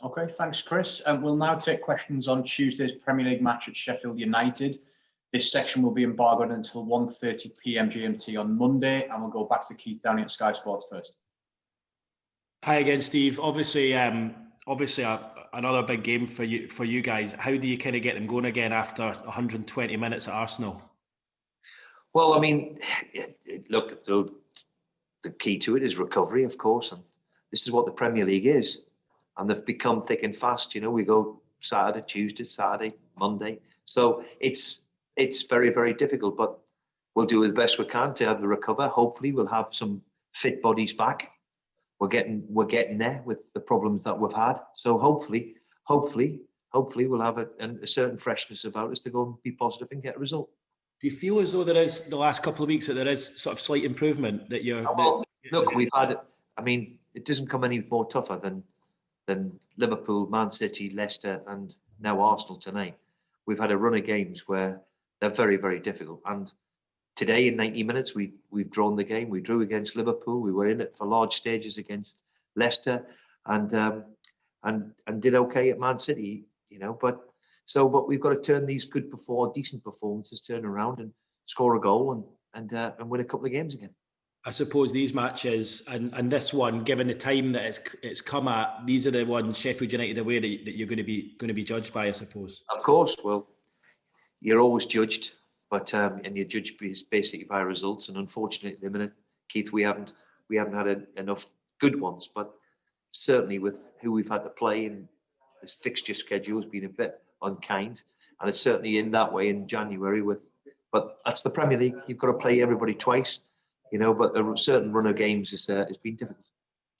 Okay, thanks, Chris. We'll now take questions on Tuesday's Premier League match at Sheffield United. This section will be embargoed until 1:30 p.m. GMT on Monday, and we'll go back to Keith Downey at Sky Sports first. Hi again, Steve. Obviously, another big game for you guys. How do you kind of get them going again after 120 minutes at Arsenal? Well, I mean, look, the key to it is recovery, of course, and this is what the Premier League is. And they've become thick and fast. You know, we go Saturday, Tuesday, Saturday, Monday. So it's very, very difficult, but we'll do the best we can to have the recover. Hopefully we'll have some fit bodies back. We're getting there with the problems that we've had. So hopefully we'll have a certain freshness about us to go and be positive and get a result. Do you feel as though there is, the last couple of weeks, that there is sort of slight improvement that you're... Look, we've had, I mean, it doesn't come any more tougher than Liverpool, Man City, Leicester, and now Arsenal tonight. We've had a run of games where they're very, very difficult. And today, in 90 minutes, we've drawn the game. We drew against Liverpool. We were in it for large stages against Leicester, and did okay at Man City. You know, but we've got to turn these decent performances, turn around and score a goal and win a couple of games again. I suppose these matches and this one, given the time that it's come at, these are the ones, Sheffield United away, that you're going to be judged by, I suppose. Of course, well, you're always judged, but and you're judged basically by results. And unfortunately, at the minute, Keith, we haven't had enough good ones. But certainly, with who we've had to play, and this fixture schedule has been a bit unkind, and it's certainly in that way in January. But that's the Premier League. You've got to play everybody twice. You know, but a certain run of games has been difficult.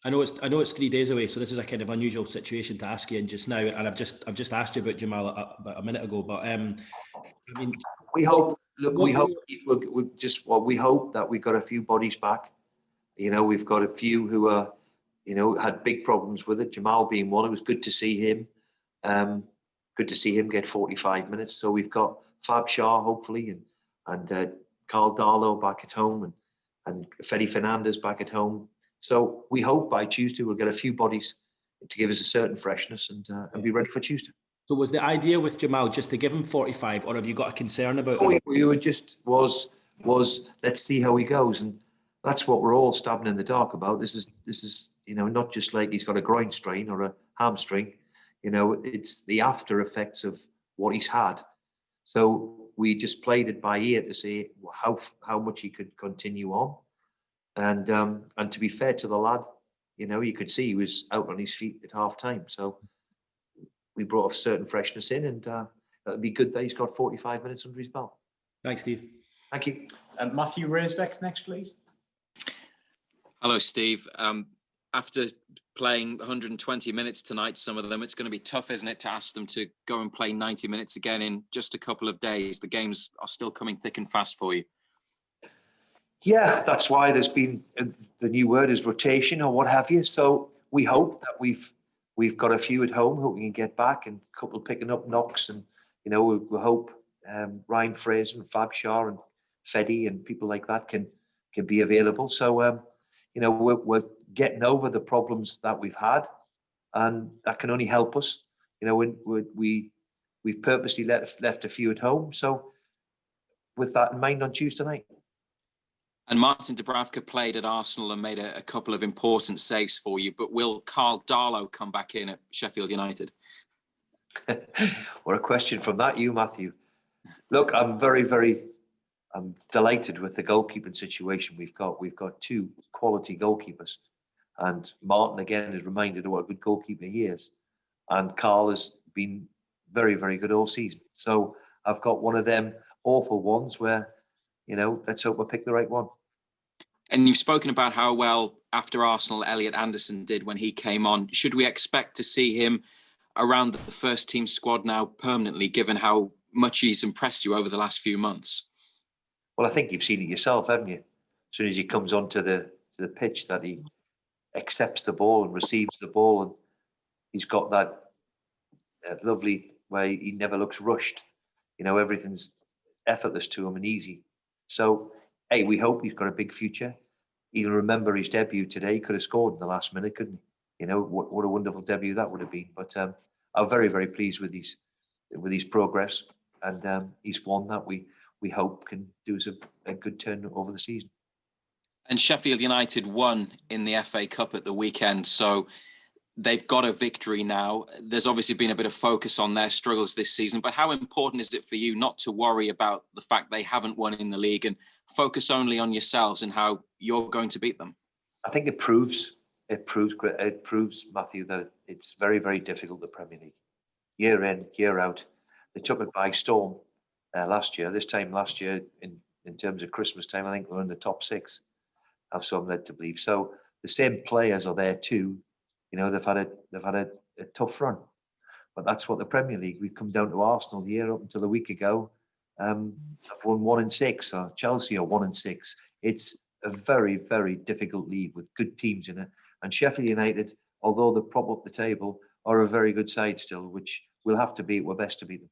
I know it's 3 days away, so this is a kind of unusual situation to ask you in just now. And I've just asked you about Jamal about a minute ago. But I mean, we hope that we've got a few bodies back. You know, we've got a few who are, you know, had big problems with it. Jamal being one. It was good to see him. Good to see him get 45 minutes. So we've got Fab Shah hopefully, and Carl Darlow back at home, and Fede Fernandez back at home. So we hope by Tuesday we'll get a few bodies to give us a certain freshness and be ready for Tuesday. So was the idea with Jamal just to give him 45, or have you got a concern about him? We were just was let's see how he goes, and that's what we're all stabbing in the dark about. This is you know, not just like he's got a groin strain or a hamstring. You know, it's the after effects of what he's had. So we just played it by ear to see how much he could continue on, and to be fair to the lad, you know, you could see he was out on his feet at half time. So we brought a certain freshness in, and it'd be good that he's got 45 minutes under his belt. Thanks, Steve. Thank you. Matthew Raisbeck next, please. Hello, Steve. After playing 120 minutes tonight, some of them, it's going to be tough, isn't it, to ask them to go and play 90 minutes again in just a couple of days? The games are still coming thick and fast for you. Yeah, that's why there's been, the new word is rotation or what have you. So we hope that we've got a few at home who we can get back, and a couple picking up knocks, and you know, we hope Ryan Fraser and Fab Shah and Fede and people like that can be available. So you know, we're getting over the problems that we've had, and that can only help us. You know, we've purposely left a few at home. So with that in mind on Tuesday night. And Martin Dubravka played at Arsenal and made a couple of important saves for you. But will Carl Darlow come back in at Sheffield United? What a question from that, you, Matthew. Look, I'm I'm delighted with the goalkeeping situation we've got. We've got two quality goalkeepers. And Martin, again, is reminded of what a good goalkeeper he is. And Carl has been very, very good all season. So I've got one of them awful ones where, you know, let's hope we pick the right one. And you've spoken about how well, after Arsenal, Elliot Anderson did when he came on. Should we expect to see him around the first team squad now permanently, given how much he's impressed you over the last few months? Well, I think you've seen it yourself, haven't you? As soon as he comes onto the pitch, that he accepts the ball and receives the ball, and he's got that lovely way. He never looks rushed. You know, everything's effortless to him and easy. So, hey, we hope he's got a big future. He'll remember his debut today. He could have scored in the last minute, couldn't he? what a wonderful debut that would have been. But I'm very, very pleased with his progress, and he's one that we hope can do us a good turn over the season. And Sheffield United won in the FA Cup at the weekend, so they've got a victory now. There's obviously been a bit of focus on their struggles this season, but how important is it for you not to worry about the fact they haven't won in the league and focus only on yourselves and how you're going to beat them? I think it proves, Matthew, that it's very, very difficult, the Premier League. Year in, year out. They took it by storm last year. This time last year, in terms of Christmas time, I think we're in the top 6. I've so I'm led to believe. So the same players are there too. They've had a tough run. But that's what the Premier League, we've come down to Arsenal here up until a week ago. Have won 1 in 6, or Chelsea are 1 in 6. It's a very, very difficult league with good teams in it. And Sheffield United, although they're prop up the table, are a very good side still, which we'll have to beat. We're best to beat them.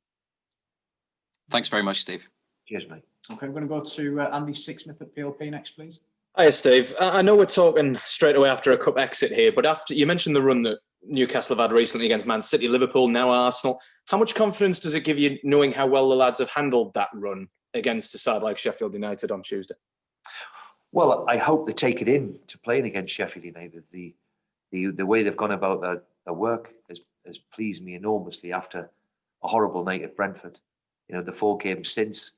Thanks very much, Steve. Cheers, mate. Okay, we're going to go to Andy Sixsmith at PLP next, please. Hi, Steve. I know we're talking straight away after a cup exit here, but after you mentioned the run that Newcastle have had recently against Man City, Liverpool, now Arsenal, how much confidence does it give you knowing how well the lads have handled that run against a side like Sheffield United on Tuesday? Well, I hope they take it in to playing against Sheffield United. The way they've gone about their work has pleased me enormously after a horrible night at Brentford. The 4 games since,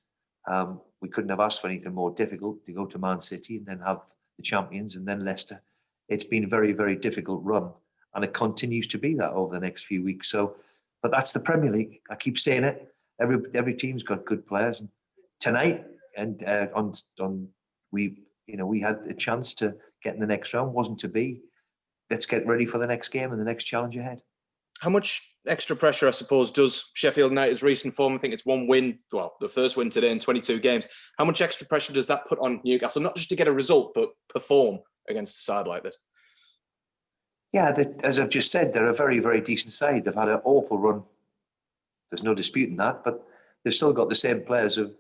we couldn't have asked for anything more difficult to go to Man City and then have the champions and then Leicester. It's been a very, very difficult run, and it continues to be that over the next few weeks. So, but that's the Premier League. I keep saying it. Every team's got good players. And tonight, and we had a chance to get in the next round. Wasn't to be. Let's get ready for the next game and the next challenge ahead. How much extra pressure, I suppose, does Sheffield United's recent form? I think it's 1 win, well, the first win today in 22 games. How much extra pressure does that put on Newcastle, not just to get a result, but perform against a side like this? Yeah, as I've just said, they're a very, very decent side. They've had an awful run. There's no disputing that, but they've still got the same players of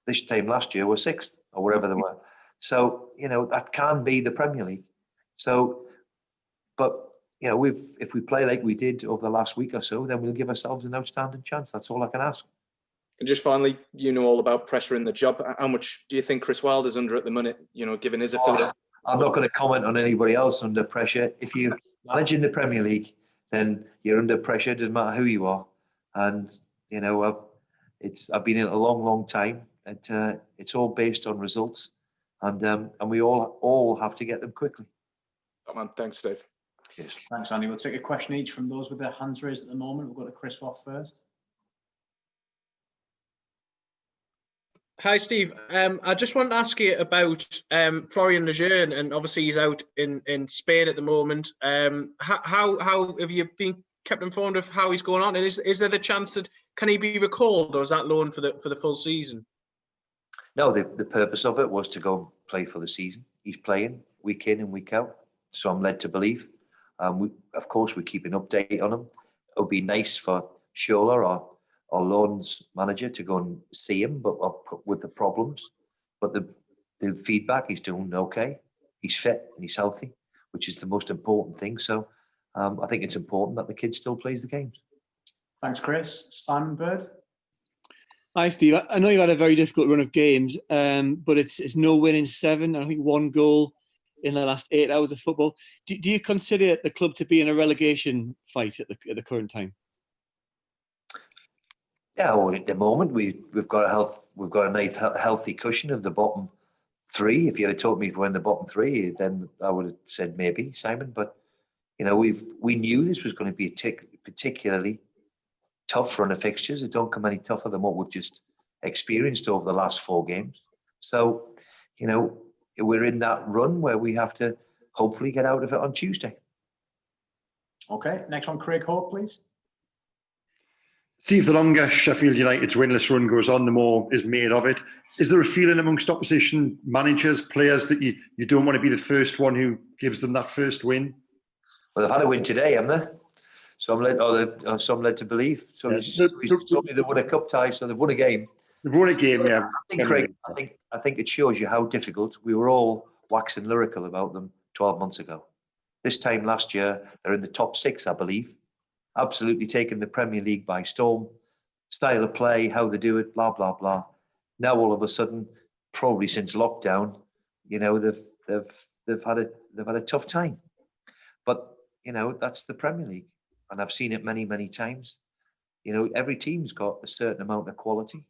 this time last year were 6th or wherever they were. So, that can be the Premier League. So, but if we play like we did over the last week or so, then we'll give ourselves an outstanding chance. That's all I can ask. And just finally, all about pressure in the job. How much do you think Chris Wilder's under at the minute, given his affiliate? I'm not going to comment on anybody else under pressure. If you're managing the Premier League, then you're under pressure. It doesn't matter who you are. And, I've been in it a long, long time. It's all based on results. And we all have to get them quickly. Oh, man. Thanks, Steve. Cheers. Thanks, Andy. We'll take a question each from those with their hands raised at the moment. We'll go to Chris Waugh first. Hi, Steve. I just wanted to ask you about Florian Lejeune, and obviously he's out in Spain at the moment. How have you been kept informed of how he's going on? And is there the chance that can he be recalled, or is that loan for the full season? No, the purpose of it was to go and play for the season. He's playing week in and week out, so I'm led to believe. Of course, we keep an update on him. It would be nice for Shola, our loans manager, to go and see him, but with the problems. But the feedback, he's doing okay. He's fit and he's healthy, which is the most important thing. So I think it's important that the kid still plays the games. Thanks, Chris. Simon Bird. Hi, Steve. I know you had a very difficult run of games, but it's no win in 7. I think 1 goal in the last 8 hours of football. Do you consider the club to be in a relegation fight at the current time? Yeah, well, at the moment we've got a nice healthy cushion of the bottom 3. If you had told me if we're in the bottom 3, then I would have said maybe, Simon. But we knew this was going to be a particularly tough run of fixtures. It don't come any tougher than what we've just experienced over the last 4 games. So, we're in that run where we have to hopefully get out of it on Tuesday. Okay, next one, Craig Hope, please. Steve, the longer Sheffield United's winless run goes on, the more is made of it. Is there a feeling amongst opposition managers, players, that you don't want to be the first one who gives them that first win? Well, they've had a win today, haven't they? So I'm led to believe. So we told me they won a cup tie, so they've won a game. They've won a game, yeah. I think, Craig, I think it shows you how difficult we were all waxing lyrical about them 12 months ago. This time last year, they're in the top 6, I believe. Absolutely taken the Premier League by storm. Style of play, how they do it, blah, blah, blah. Now, all of a sudden, probably since lockdown, you know, they've had a tough time. But, you know, that's the Premier League. And I've seen it many, many times. You know, every team's got a certain amount of quality.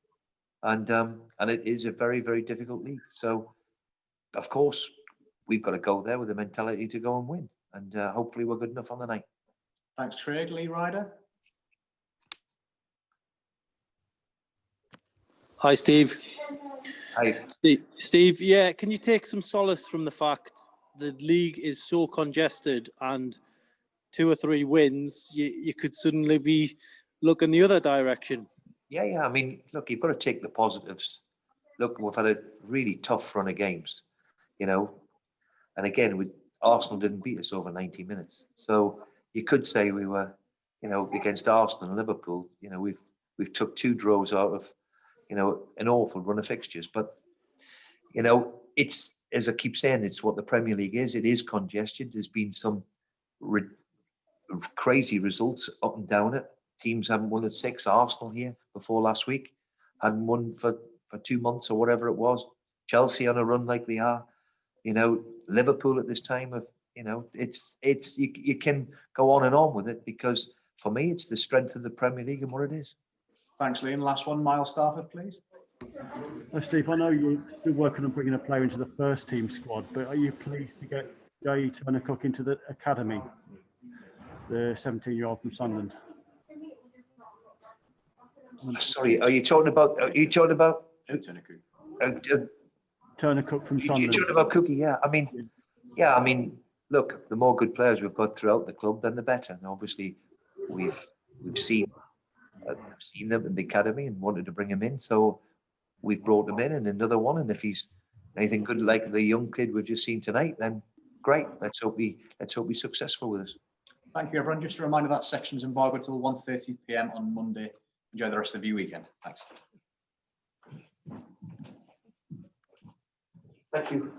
And it is a very, very difficult league. So, of course, we've got to go there with the mentality to go and win. And hopefully we're good enough on the night. Thanks, Craig. Lee Ryder. Hi, Steve. Hi. Steve, yeah, can you take some solace from the fact the league is so congested and 2 or 3 wins, you could suddenly be looking the other direction? Yeah. I mean, look, you've got to take the positives. Look, we've had a really tough run of games, you know. And again, Arsenal didn't beat us over 90 minutes. So you could say we were, you know, against Arsenal and Liverpool, you know, we've took 2 draws out of, you know, an awful run of fixtures. But, you know, it's, as I keep saying, it's what the Premier League is. It is congested. There's been some crazy results up and down it. Teams haven't won at 6. Arsenal here before last week hadn't won for 2 months or whatever it was. Chelsea on a run like they are. You know, Liverpool at this time of, you know, it's you can go on and on with it, because for me it's the strength of the Premier League and what it is. Thanks, Liam. Last one, Miles Stafford, please. Steve, I know you're still working on bringing a player into the first team squad, but are you pleased to get Jay Turner-Cook into the academy, the 17-year-old from Sunderland? Sorry, are you talking about Turner-Cook. Turner-Cook from Sunderland. You're talking about Cookie? Yeah. I mean, look, the more good players we've got throughout the club, then the better. And obviously, we've seen them in the academy and wanted to bring him in, so we've brought him in, and another one. And if he's anything good like the young kid we've just seen tonight, then great. Let's hope he's successful with us. Thank you, everyone. Just a reminder that section's embargoed till 1:30 p.m. on Monday. Enjoy the rest of your weekend. Thanks. Thank you.